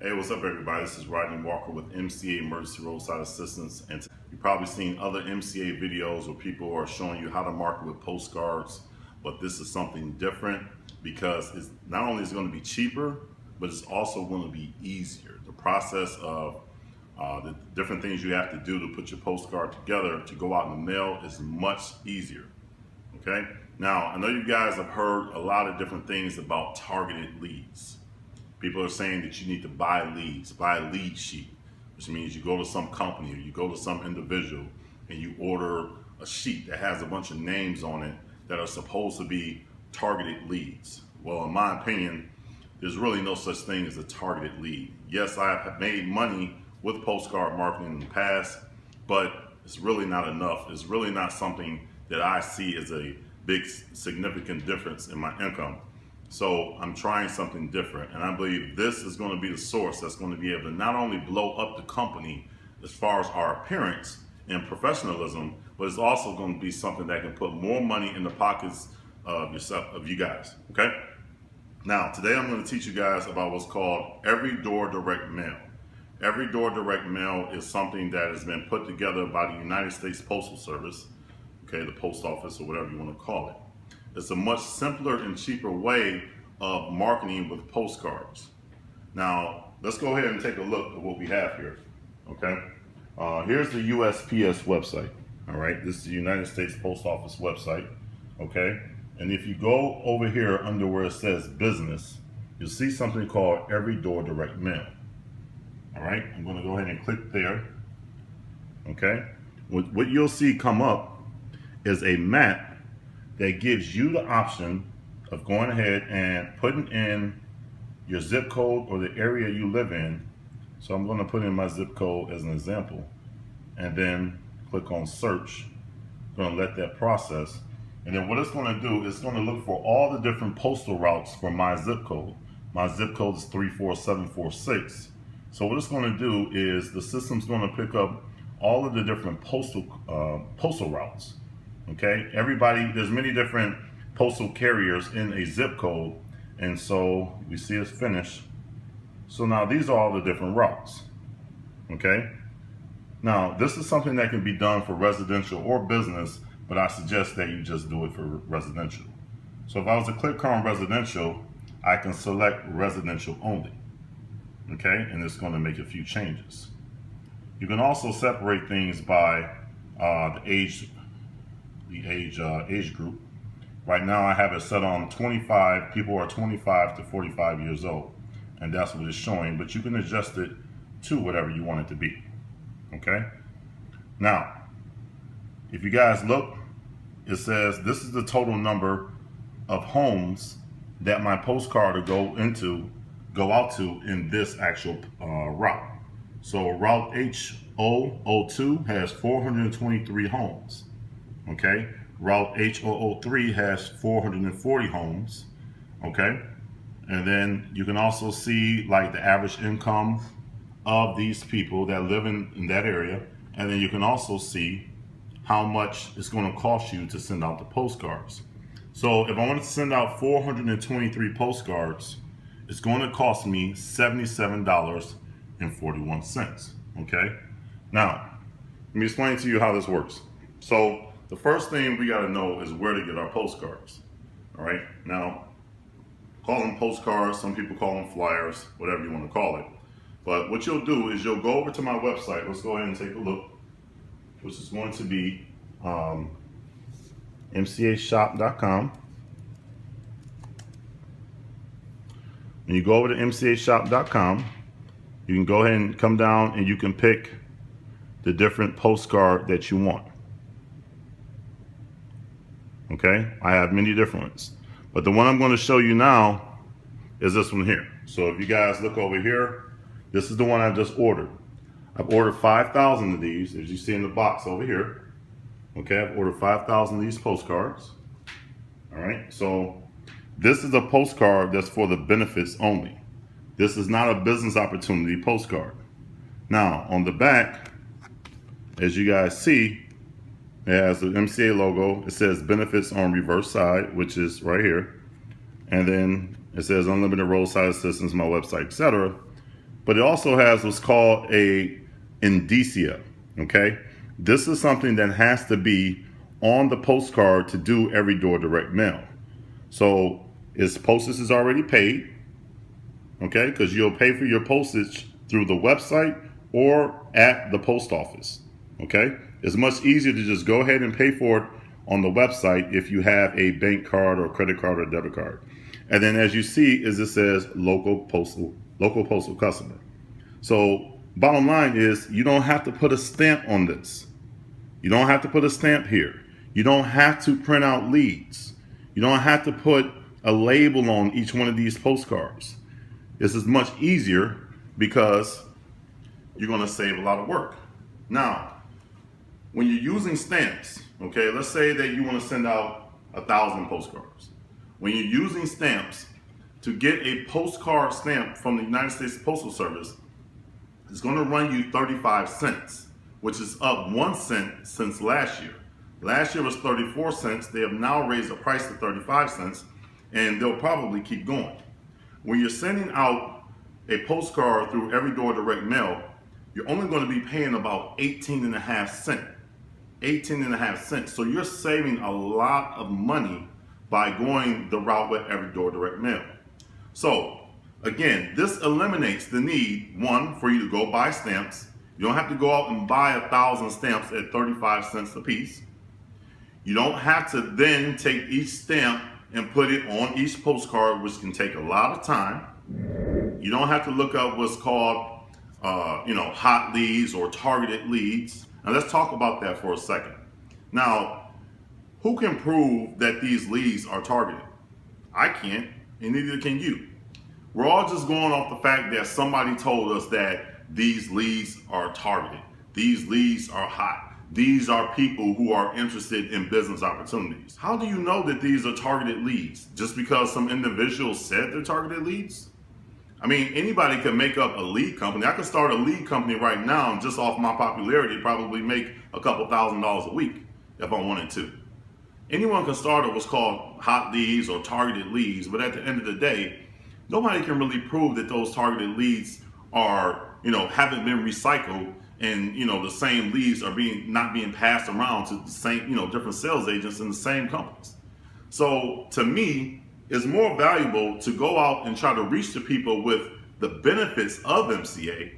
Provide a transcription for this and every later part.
Hey, what's up everybody? This is Rodney Walker with MCA Emergency Roadside Assistance, and you've probably seen other MCA videos where people are showing you how to market with postcards, but this is something different because it's not only is it going to be cheaper, but it's also going to be easier. The process of the different things you have to do to put your postcard together to go out in the mail is much easier. Okay? Now, I know you guys have heard a lot of different things about targeted leads. People are saying that you need to buy leads, buy a lead sheet, which means you go to some company or you go to some individual and you order a sheet that has a bunch of names on it that are supposed to be targeted leads. Well, in my opinion, there's really no such thing as a targeted lead. Yes, I have made money with postcard marketing in the past, but it's really not enough. It's really not something that I see as a big significant difference in my income. So I'm trying something different, and I believe this is going to be the source that's going to be able to not only blow up the company as far as our appearance and professionalism, but it's also going to be something that can put more money in the pockets of you guys. Okay? Now, today I'm going to teach you guys about what's called Every Door Direct Mail. Every Door Direct Mail is something that has been put together by the United States Postal Service, okay, the post office or whatever you want to call it. It's a much simpler and cheaper way of marketing with postcards. Now, let's go ahead and take a look at what we have here, okay? Here's the USPS website, all right? This is the United States Post Office website, okay? And if you go over here under where it says business, you'll see something called Every Door Direct Mail, all right? I'm gonna go ahead and click there, okay? What you'll see come up is a map that gives you the option of going ahead and putting in your zip code or the area you live in. So I'm going to put in my zip code as an example and then click on search. I'm going to let that process. And then what it's going to do is it's going to look for all the different postal routes for my zip code. My zip code is 34746. So what it's going to do is the system's going to pick up all of the different postal routes. Okay, there's many different postal carriers in a zip code, and so we see it's finished. So now these are all the different routes. Okay, now this is something that can be done for residential or business, but I suggest that you just do it for residential. So if I was to click on residential, I can select residential only. Okay, and it's going to make a few changes. You can also separate things by the age group. Right now I have it set on 25, people are 25 to 45 years old, and that's what it's showing, but you can adjust it to whatever you want it to be. Okay, now if you guys look, it says this is the total number of homes that my postcard will go out to in this actual route. So route H002 has 423 homes. Okay, route H003 has 440 homes. Okay, and then you can also see like the average income of these people that live in that area, and then you can also see how much it's going to cost you to send out the postcards. So if I wanted to send out 423 postcards, it's going to cost me $77.41. Okay, now let me explain to you how this works. So the first thing we got to know is where to get our postcards. All right, now call them postcards, some people call them flyers, whatever you want to call it. But what you'll do is you'll go over to my website. Let's go ahead and take a look, which is going to be mcashop.com. When you go over to mcashop.com, you can go ahead and come down and you can pick the different postcard that you want. Okay, I have many different ones, but the one I'm going to show you now is this one here. So if you guys look over here, this is the one I just ordered. I've ordered 5,000 of these, as you see in the box over here. Okay, I've ordered 5,000 of these postcards. All right, so this is a postcard that's for the benefits only. This is not a business opportunity postcard. Now, on the back, as you guys see, it has the MCA logo. It says benefits on reverse side, which is right here. And then it says unlimited roadside assistance, my website, etc. but it also has what's called a indicia, okay? This is something that has to be on the postcard to do every door direct mail. So its postage is already paid, okay? Because you'll pay for your postage through the website or at the post office, okay? It's much easier to just go ahead and pay for it on the website if you have a bank card or credit card or debit card. And then as you see, is it says local postal customer. So bottom line is you don't have to put a stamp on this. You don't have to put a stamp here. You don't have to print out leads. You don't have to put a label on each one of these postcards. This is much easier because you're going to save a lot of work. Now, when you're using stamps, okay, let's say that you want to send out 1,000 postcards. When you're using stamps, to get a postcard stamp from the United States Postal Service, it's going to run you 35 cents, which is up 1 cent since last year. Last year was 34 cents. They have now raised the price to 35 cents, and they'll probably keep going. When you're sending out a postcard through every door direct mail, you're only going to be paying about 18.5 cents. 18.5 cents. So you're saving a lot of money by going the route with every door direct mail. So again, this eliminates the need, one, for you to go buy stamps. You don't have to go out and buy 1,000 stamps at 35 cents a piece. You don't have to then take each stamp and put it on each postcard, which can take a lot of time. You don't have to look up what's called hot leads or targeted leads. Now let's talk about that for a second. Now, who can prove that these leads are targeted? I can't, and neither can you. We're all just going off the fact that somebody told us that these leads are targeted. These leads are hot. These are people who are interested in business opportunities. How do you know that these are targeted leads? Just because some individual said they're targeted leads? I mean, anybody can make up a lead company. I could start a lead company right now and just off my popularity probably make a couple $1,000s a week if I wanted to. Anyone can start what's called hot leads or targeted leads, but at the end of the day, nobody can really prove that those targeted leads are, haven't been recycled and, the same leads are not being passed around to the same, different sales agents in the same companies. So to me, it's more valuable to go out and try to reach the people with the benefits of MCA,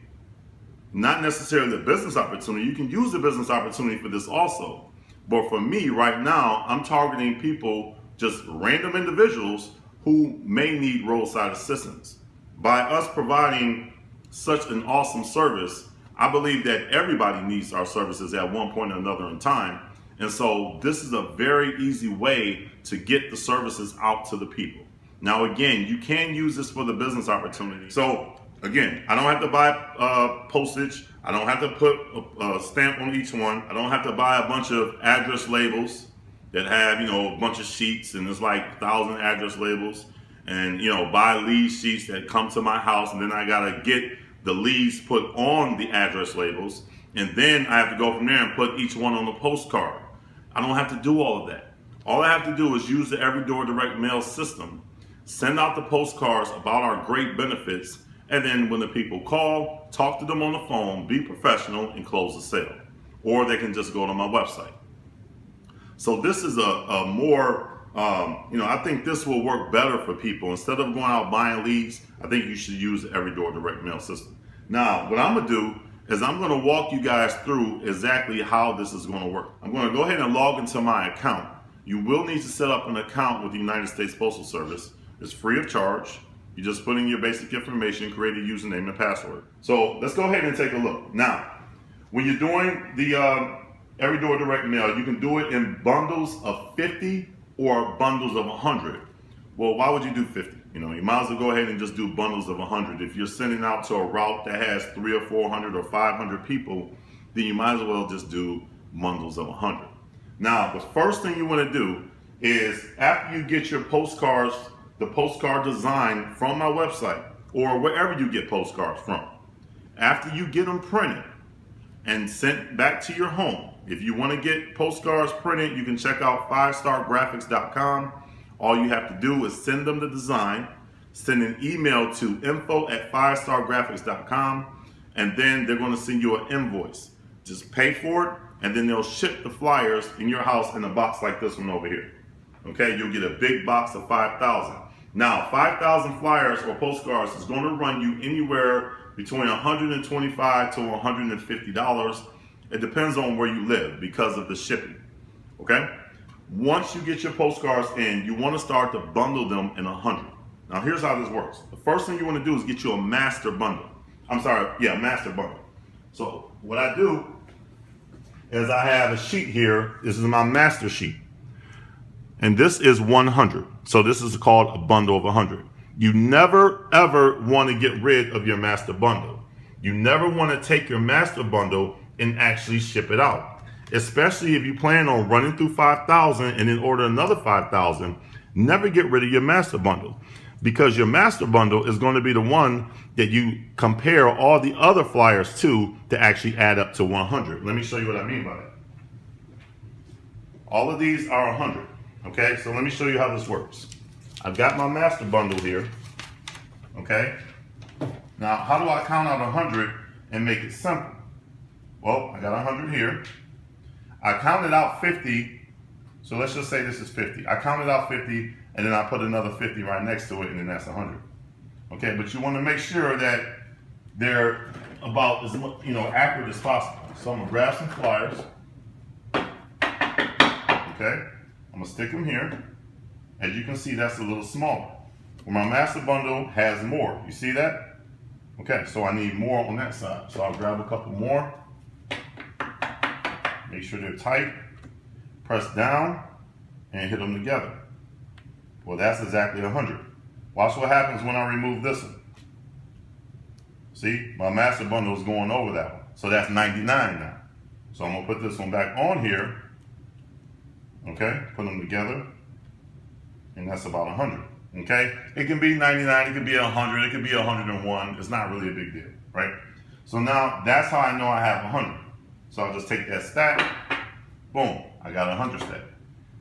not necessarily the business opportunity. You can use the business opportunity for this also. But for me right now, I'm targeting people, just random individuals who may need roadside assistance. By us providing such an awesome service, I believe that everybody needs our services at one point or another in time. And so this is a very easy way to get the services out to the people. Now, again, you can use this for the business opportunity. So again, I don't have to buy postage. I don't have to put a stamp on each one. I don't have to buy a bunch of address labels that have, a bunch of sheets and there's like 1,000 address labels, and, buy lead sheets that come to my house, and then I gotta get the leads put on the address labels, and then I have to go from there and put each one on the postcard. I don't have to do all of that. All I have to do is use the Every Door Direct Mail system, send out the postcards about our great benefits, and then when the people call, talk to them on the phone, be professional, and close the sale. Or they can just go to my website. So this is a more, I think this will work better for people. Instead of going out buying leads, I think you should use the Every Door Direct Mail system. Now, what I'm gonna do is I'm gonna walk you guys through exactly how this is gonna work. I'm gonna go ahead and log into my account. You will need to set up an account with the United States Postal Service. It's free of charge. You just put in your basic information, create a username and password. So let's go ahead and take a look. Now, when you're doing the Every Door Direct Mail, you can do it in bundles of 50 or bundles of 100. Well, why would you do 50? You might as well go ahead and just do bundles of 100. If you're sending out to a route that has 300 or 400 or 500 people, then you might as well just do bundles of 100. Now, the first thing you want to do is after you get your postcards, the postcard design from my website or wherever you get postcards from, after you get them printed and sent back to your home, if you want to get postcards printed, you can check out 5stargraphics.com. All you have to do is send them the design. send an email to info@firestargraphics.com, and then they're going to send you an invoice. Just pay for it, and then they'll ship the flyers in your house in a box like this one over here. Okay, you'll get a big box of 5,000. Now, 5,000 flyers or postcards is going to run you anywhere between $125 to $150. It depends on where you live because of the shipping. Okay, once you get your postcards in, you want to start to bundle them in 100. Now, here's how this works. The first thing you want to do is get you a master bundle. Master bundle. So what I do is I have a sheet here. This is my master sheet. And this is 100. So this is called a bundle of 100. You never ever want to get rid of your master bundle. You never want to take your master bundle and actually ship it out. Especially if you plan on running through 5,000 and then order another 5,000, never get rid of your master bundle, because your master bundle is going to be the one that you compare all the other flyers to actually add up to 100. Let me show you what I mean by that. All of these are 100. Okay, so let me show you how this works. I've got my master bundle here. Okay, now how do I count out 100 and make it simple? Well, I got 100 here. I counted out 50, so let's just say this is 50. I counted out 50, and then I put another 50 right next to it, and then that's 100. Okay, but you want to make sure that they're about as accurate as possible. So I'm gonna grab some flyers. Okay, I'm gonna stick them here. As you can see, that's a little smaller. Well, my master bundle has more. You see that? Okay, so I need more on that side. So I'll grab a couple more. Make sure they're tight. Press down and hit them together. Well, that's exactly 100. Watch what happens when I remove this one. See, my master bundle is going over that one. So that's 99 now. So I'm gonna put this one back on here. Okay, put them together. And that's about 100. Okay, it can be 99, it could be 100, it could be 101. It's not really a big deal, right? So now that's how I know I have 100. So I'll just take that stack, boom, I got 100 stack.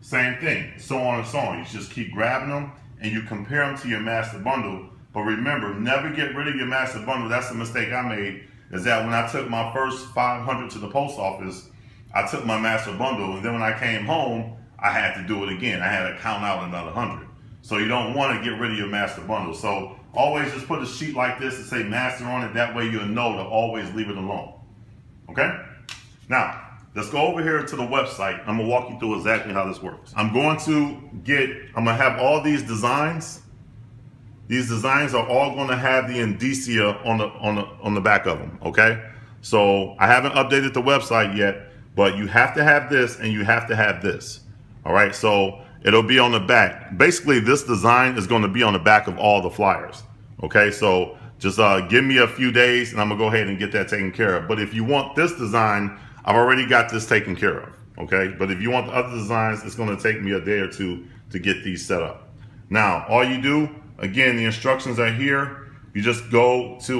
Same thing, so on and so on. You just keep grabbing them and you compare them to your master bundle. But remember, never get rid of your master bundle. That's the mistake I made, is that when I took my first 500 to the post office, I took my master bundle, and then when I came home, I had to do it again. I had to count out another 100. So you don't want to get rid of your master bundle. So always just put a sheet like this and say master on it. That way you'll know to always leave it alone. Okay? Now, let's go over here to the website. I'm gonna walk you through exactly how this works. I'm gonna have all these designs. These designs are all gonna have the indicia on the back of them, okay? So I haven't updated the website yet, but you have to have this and you have to have this. All right, so it'll be on the back. Basically, this design is gonna be on the back of all the flyers, okay? So just give me a few days and I'm gonna go ahead and get that taken care of. But if you want this design, I've already got this taken care of, okay? But if you want the other designs, it's gonna take me a day or two to get these set up. Now, all you do, again, the instructions are here. You just go to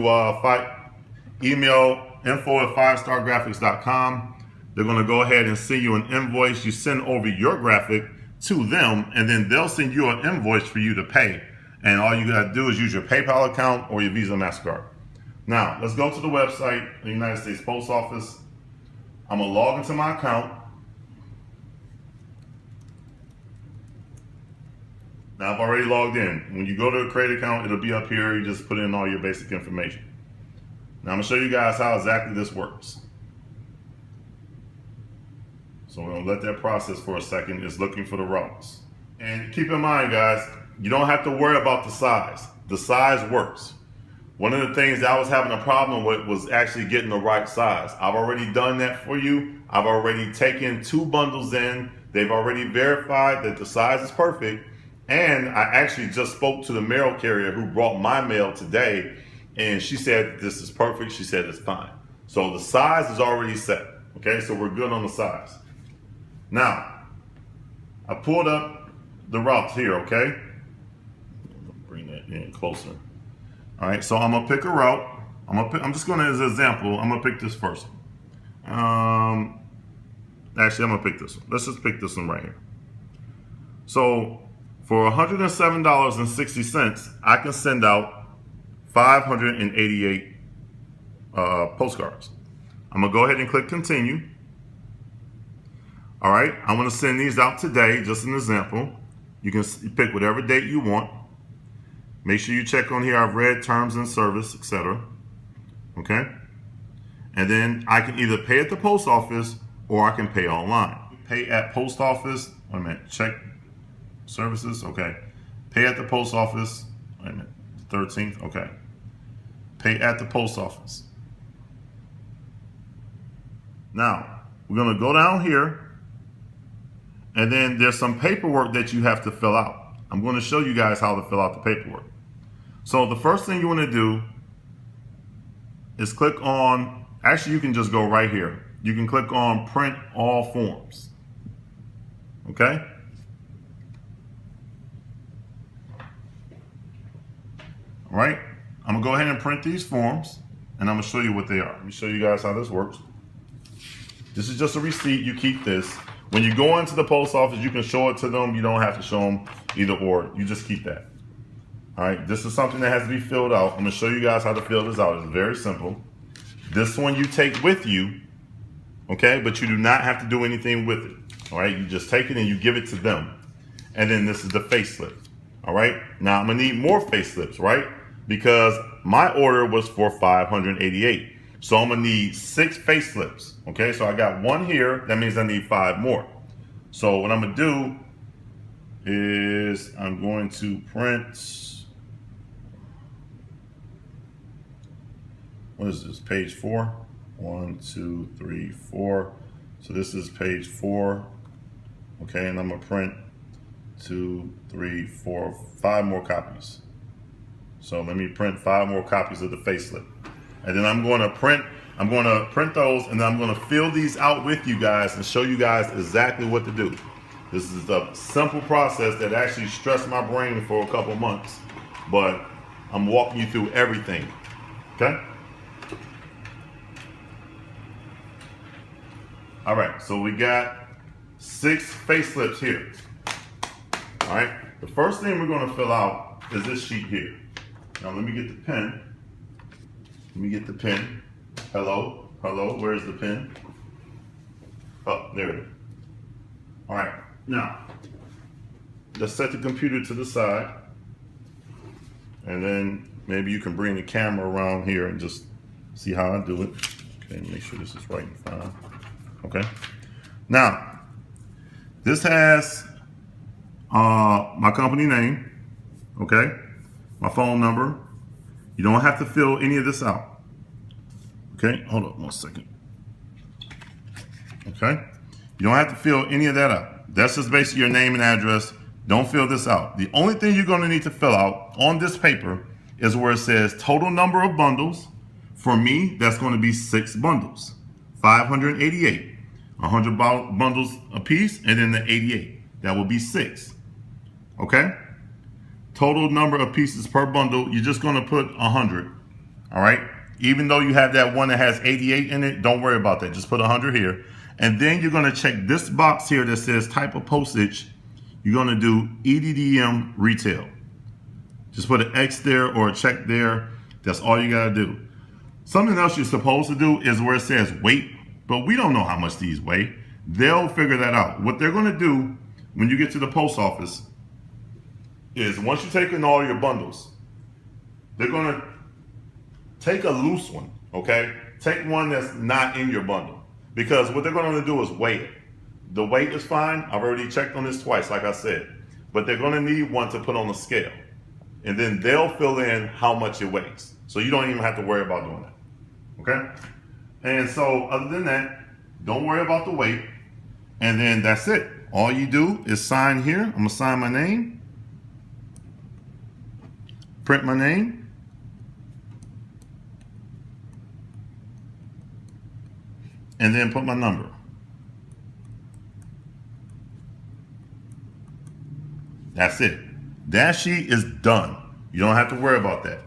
email info@firestargraphics.com. They're gonna go ahead and send you an invoice. You send over your graphic to them, and then they'll send you an invoice for you to pay. And all you gotta do is use your PayPal account or your Visa MasterCard. Now, let's go to the website, the United States Post Office. I'm gonna log into my account. Now I've already logged in. When you go to a create account, it'll be up here. You just put in all your basic information. Now I'm gonna show you guys how exactly this works. So we're gonna let that process for a second. It's looking for the routes. And keep in mind, guys, you don't have to worry about the size. The size works. One of the things that I was having a problem with was actually getting the right size. I've already done that for you. I've already taken 2 bundles in. They've already verified that the size is perfect. And I actually just spoke to the mail carrier who brought my mail today, and she said this is perfect. She said it's fine. So the size is already set. Okay, so we're good on the size. Now, I pulled up the routes here, okay? Bring that in closer. All right, so I'm gonna pick a route. I'm just gonna, as an example, I'm gonna pick this first. Actually, I'm gonna pick this one. Let's just pick this one right here. So For $107.60, I can send out 588 postcards. I'm gonna go ahead and click continue. All right, I'm gonna send these out today, just an example. You can pick whatever date you want. Make sure you check on here, I've read terms and service, etc. Okay? And then I can either pay at the post office or I can pay online. Pay at post office, wait a minute, check services, okay. Pay at the post office, wait a minute, 13th, okay. Pay at the post office. Now, we're gonna go down here, and then there's some paperwork that you have to fill out. I'm gonna show you guys how to fill out the paperwork. So the first thing you wanna do is click on, actually you can just go right here. You can click on print all forms, okay? All right, I'm gonna go ahead and print these forms and I'm gonna show you what they are. Let me show you guys how this works. This is just a receipt, you keep this. When you go into the post office, you can show it to them. You don't have to show them either or, you just keep that. All right, this is something that has to be filled out. I'm gonna show you guys how to fill this out. It's very simple. This one you take with you, okay? But you do not have to do anything with it, all right? You just take it and you give it to them. And then this is the facelift, all right? Now I'm gonna need more facelifts, right? Because my order was for 588. So I'm gonna need 6 facelifts, okay? So I got 1 here, that means I need 5 more. So what I'm gonna do is I'm going to print, what is this, page 4? 1, 2, 3, 4. So this is page 4, okay? And I'm gonna print 2, 3, 4, 5 more copies. So let me print 5 more copies of the facelift. And then I'm going to print those, and then I'm going to fill these out with you guys and show you guys exactly what to do. This is a simple process that actually stressed my brain for a couple months, but I'm walking you through everything, okay? All right, so we got 6 facelifts here. All right, the first thing we're going to fill out is this sheet here. Now let me get the pen. Let me get the pen. Hello, hello, where's the pen? Oh, there it is. All right, now, let's set the computer to the side. And then maybe you can bring the camera around here and just see how I do it. Okay, make sure this is right and fine. Okay, now, this has my company name, okay? My phone number. You don't have to fill any of this out. Okay, hold on 1 second. Okay, you don't have to fill any of that out. That's just basically your name and address. Don't fill this out. The only thing you're going to need to fill out on this paper is where it says total number of bundles. For me, that's going to be 6 bundles, 588, 100 bundles a piece, and then the 88. That will be 6. Okay. Total number of pieces per bundle, you're just going to put 100, all right? Even though you have that one that has 88 in it, don't worry about that. Just put 100 here. And then you're going to check this box here that says type of postage. You're going to do EDDM retail. Just put an X there or a check there. That's all you got to do. Something else you're supposed to do is where it says weight, but we don't know how much these weigh. They'll figure that out. What they're going to do when you get to the post office is once you take in all your bundles, they're going to take a loose one, okay? Take one that's not in your bundle, because what they're going to do is weigh it. The weight is fine. I've already checked on this twice, like I said, but they're going to need one to put on a scale, and then they'll fill in how much it weighs. So you don't even have to worry about doing that, okay? And so other than that, don't worry about the weight, and then that's it. All you do is sign here. I'm going to sign my name. Print my name, and then put my number. That's it. That sheet is done. You don't have to worry about that.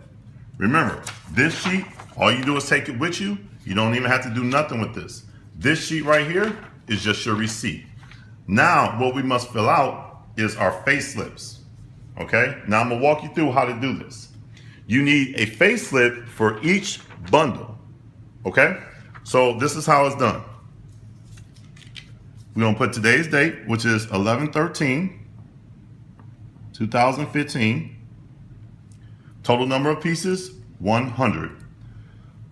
Remember, this sheet, all you do is take it with you. You don't even have to do nothing with this. This sheet right here is just your receipt. Now, what we must fill out is our facelifts. Okay, now I'm gonna walk you through how to do this. You need a face slip for each bundle. Okay, so this is how it's done. We're gonna put today's date, which is 11/13/2015. Total number of pieces, 100.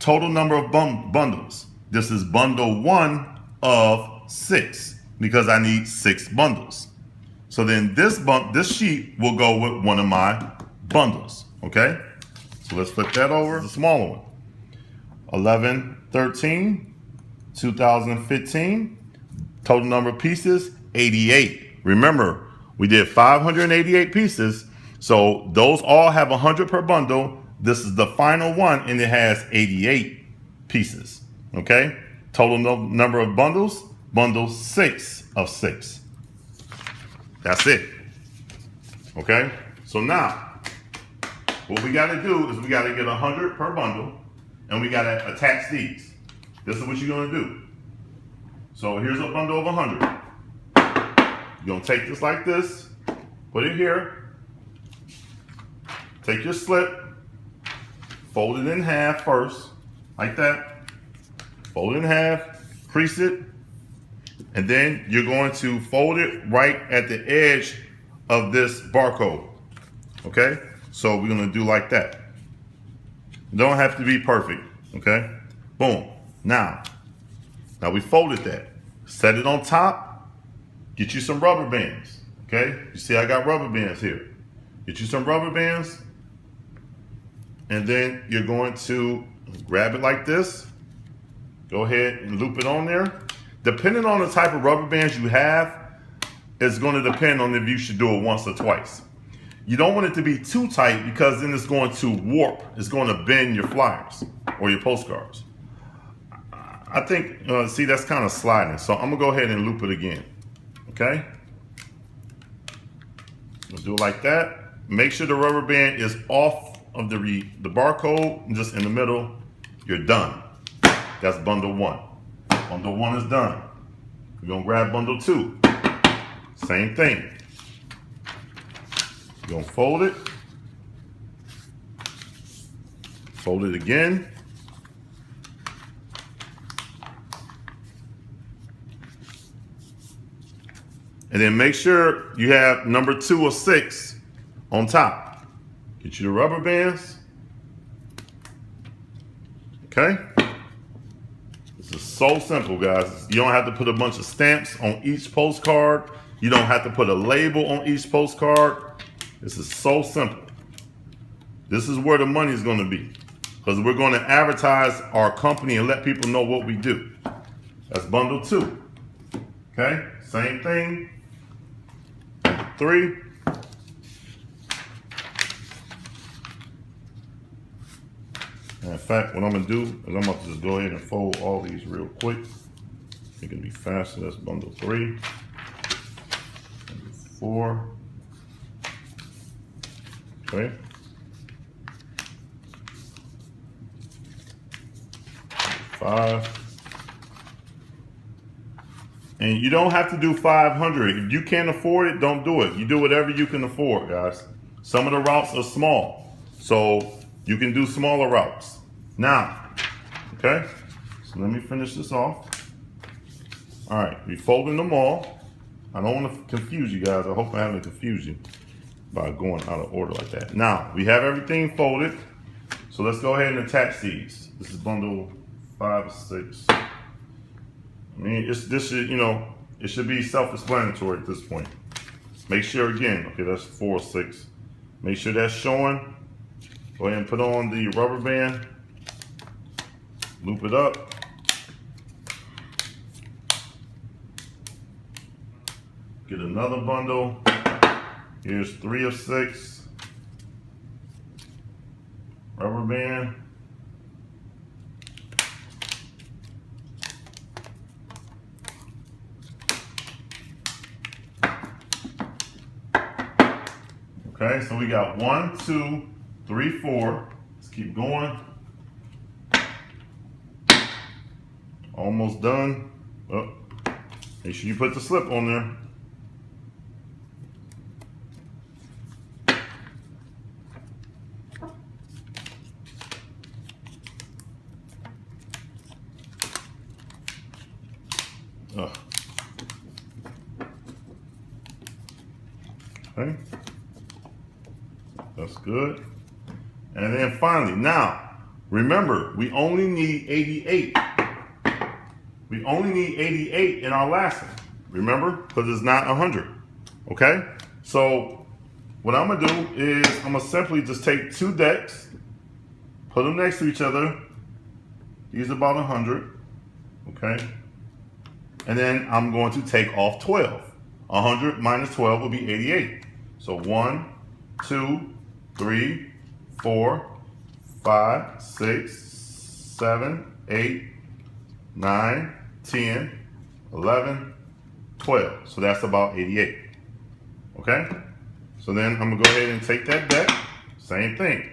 Total number of bundles. This is bundle 1 of 6 because I need 6 bundles. So then this sheet will go with one of my bundles, okay? So let's flip that over, the smaller one. 11/13/2015. Total number of pieces, 88. Remember, we did 588 pieces, so those all have 100 per bundle. This is the final one, and it has 88 pieces, okay? Total number of bundles, bundle 6 of 6. That's it, okay? So now, what we gotta do is we gotta get 100 per bundle, and we gotta attach these. This is what you're gonna do. So here's a bundle of 100. You're gonna take this like this, put it here, take your slip, fold it in half first, like that. Fold it in half, crease it, and then you're going to fold it right at the edge of this barcode, okay? So we're gonna do like that. It don't have to be perfect, okay? Boom. Now we folded that. Set it on top, get you some rubber bands, okay? You see I got rubber bands here. Get you some rubber bands, and then you're going to grab it like this. Go ahead and loop it on there. Depending on the type of rubber bands you have, it's going to depend on if you should do it once or twice. You don't want it to be too tight because then it's going to warp. It's going to bend your flyers or your postcards. I think, see, that's kind of sliding. So I'm gonna go ahead and loop it again, okay? We'll do it like that. Make sure the rubber band is off of the barcode, just in the middle. You're done. That's bundle 1. Bundle 1 is done. We're gonna grab bundle 2. Same thing. You're gonna fold it. Fold it again. And then make sure you have number 2 of 6 on top. Get you the rubber bands. Okay? This is so simple, guys. You don't have to put a bunch of stamps on each postcard. You don't have to put a label on each postcard. This is so simple. This is where the money is going to be, because we're going to advertise our company and let people know what we do. That's bundle 2. Okay? Same thing. 3. In fact, what I'm gonna do is I'm about to just go ahead and fold all these real quick. It can be faster. That's bundle 3. Bundle 4. Okay. 5. And you don't have to do 500. If you can't afford it, don't do it. You do whatever you can afford, guys. Some of the routes are small, so you can do smaller routes. Now, okay, so let me finish this off. All right, we're folding them all. I don't want to confuse you guys. I hope I haven't confused you by going out of order like that. Now, we have everything folded, so let's go ahead and attach these. This is bundle 5 or 6. I mean, this should, it should be self-explanatory at this point. Make sure, again, okay, that's 4 or 6. Make sure that's showing. Go ahead and put on the rubber band. Loop it up. Get another bundle. Here's 3 of 6. Rubber band. Okay, so we got 1, 2, 3, 4. Let's keep going. Almost done. Oh, make sure you put the slip on there. Okay, that's good. And then finally, now, remember, we only need 88. We only need 88 in our last one. Remember, because it's not 100. Okay? So what I'm gonna do is I'm gonna simply just take two decks, put them next to each other. These are about 100. Okay? And then I'm going to take off 12. 100 minus 12 will be 88. So 1, 2, 3, 4, 5, 6, 7, 8, 9, 10, 11, 12. So that's about 88. Okay? So then I'm gonna go ahead and take that deck, same thing.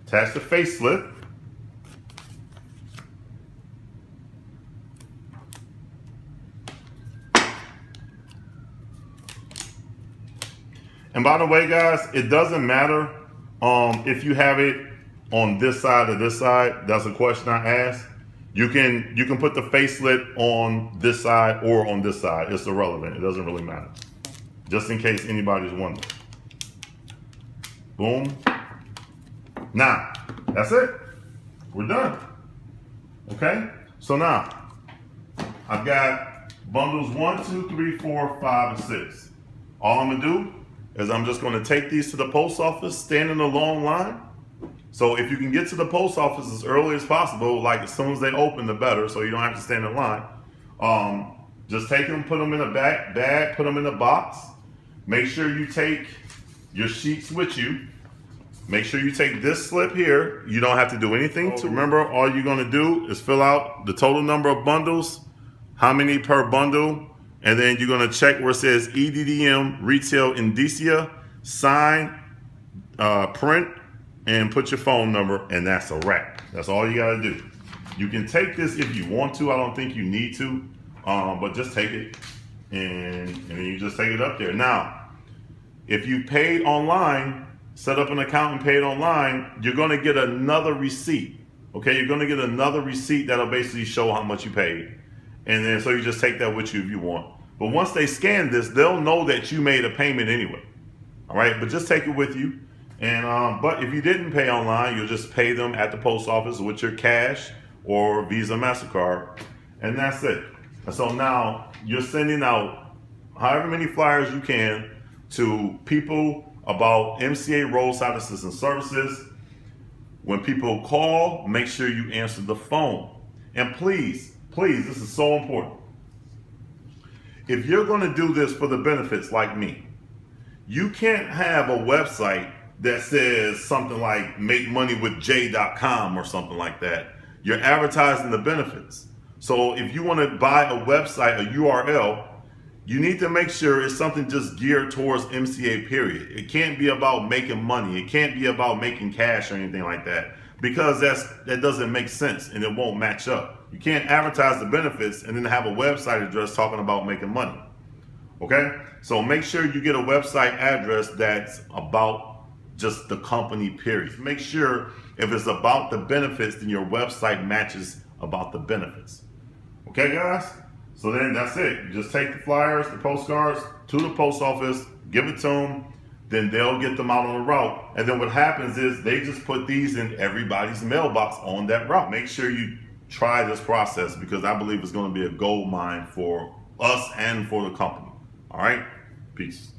Attach the face slip. And by the way, guys, it doesn't matter if you have it on this side or this side. That's a question I asked. You can put the facelift on this side or on this side. It's irrelevant. It doesn't really matter. Just in case anybody's wondering. Boom. Now, that's it. We're done. Okay? So now, I've got bundles 1, 2, 3, 4, 5, and 6. All I'm gonna do is I'm just gonna take these to the post office, stand in a long line. So if you can get to the post office as early as possible, like as soon as they open, the better, so you don't have to stand in line. Just take them, put them in a bag, put them in a box. Make sure you take your sheets with you. Make sure you take this slip here. You don't have to do anything. To remember, all you're gonna do is fill out the total number of bundles, how many per bundle, and then you're gonna check where it says EDDM Retail Indicia, sign, print, and put your phone number, and that's a wrap. That's all you gotta do. You can take this if you want to. I don't think you need to, but just take it, and then you just take it up there. Now, if you paid online, set up an account and paid online, you're gonna get another receipt. Okay, you're gonna get another receipt that'll basically show how much you paid. And then so you just take that with you if you want. But once they scan this, they'll know that you made a payment anyway. All right, but just take it with you. And but if you didn't pay online, you'll just pay them at the post office with your cash or Visa, MasterCard, and that's it. And so now you're sending out however many flyers you can to people about MCA Roadside Assistance Services. When people call, make sure you answer the phone. And please, please, this is so important. If you're gonna do this for the benefits like me, you can't have a website that says something like makemoneywithj.com or something like that. You're advertising the benefits. So if you want to buy a website, a URL, you need to make sure it's something just geared towards MCA, period. It can't be about making money. It can't be about making cash or anything like that, because that doesn't make sense and it won't match up. You can't advertise the benefits and then have a website address talking about making money. Okay? So make sure you get a website address that's about just the company, period. Make sure if it's about the benefits, then your website matches about the benefits. Okay, guys? So then that's it. You just take the flyers, the postcards to the post office, give it to them, then they'll get them out on the route. And then what happens is they just put these in everybody's mailbox on that route. Make sure you try this process, because I believe it's going to be a gold mine for us and for the company. All right? Peace.